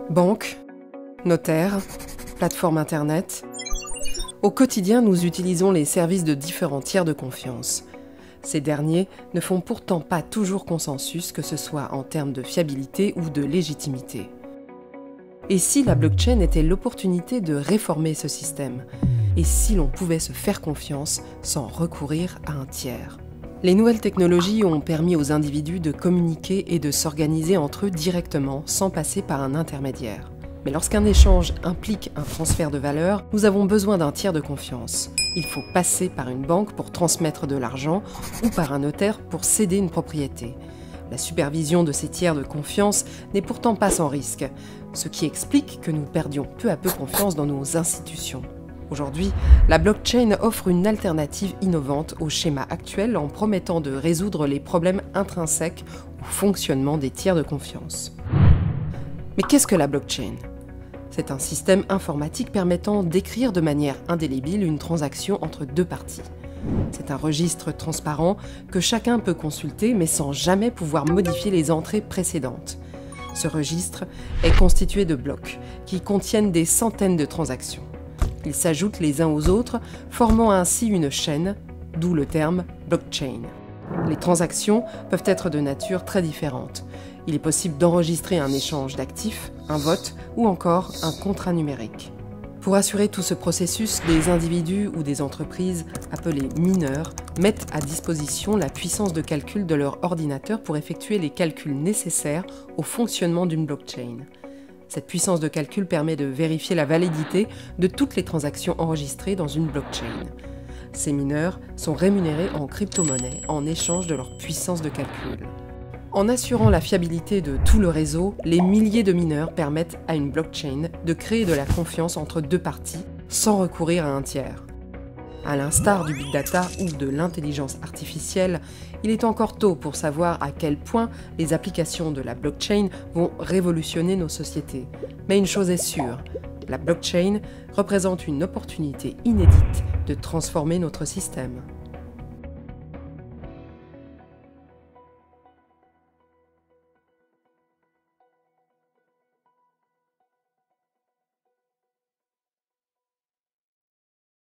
Banque, notaire, plateforme internet. Au quotidien, nous utilisons les services de différents tiers de confiance. Ces derniers ne font pourtant pas toujours consensus, que ce soit en termes de fiabilité ou de légitimité. Et si la blockchain était l'opportunité de réformer ce système? Et si l'on pouvait se faire confiance sans recourir à un tiers? Les nouvelles technologies ont permis aux individus de communiquer et de s'organiser entre eux directement, sans passer par un intermédiaire. Mais lorsqu'un échange implique un transfert de valeur, nous avons besoin d'un tiers de confiance. Il faut passer par une banque pour transmettre de l'argent ou par un notaire pour céder une propriété. La supervision de ces tiers de confiance n'est pourtant pas sans risque, ce qui explique que nous perdions peu à peu confiance dans nos institutions. Aujourd'hui, la blockchain offre une alternative innovante au schéma actuel en promettant de résoudre les problèmes intrinsèques au fonctionnement des tiers de confiance. Mais qu'est-ce que la blockchain ? C'est un système informatique permettant d'écrire de manière indélébile une transaction entre deux parties. C'est un registre transparent que chacun peut consulter mais sans jamais pouvoir modifier les entrées précédentes. Ce registre est constitué de blocs qui contiennent des centaines de transactions. Ils s'ajoutent les uns aux autres, formant ainsi une chaîne, d'où le terme blockchain. Les transactions peuvent être de nature très différente. Il est possible d'enregistrer un échange d'actifs, un vote ou encore un contrat numérique. Pour assurer tout ce processus, des individus ou des entreprises, appelés mineurs, mettent à disposition la puissance de calcul de leur ordinateur pour effectuer les calculs nécessaires au fonctionnement d'une blockchain. Cette puissance de calcul permet de vérifier la validité de toutes les transactions enregistrées dans une blockchain. Ces mineurs sont rémunérés en crypto-monnaie en échange de leur puissance de calcul. En assurant la fiabilité de tout le réseau, les milliers de mineurs permettent à une blockchain de créer de la confiance entre deux parties sans recourir à un tiers. À l'instar du big data ou de l'intelligence artificielle, il est encore tôt pour savoir à quel point les applications de la blockchain vont révolutionner nos sociétés. Mais une chose est sûre, la blockchain représente une opportunité inédite de transformer notre système.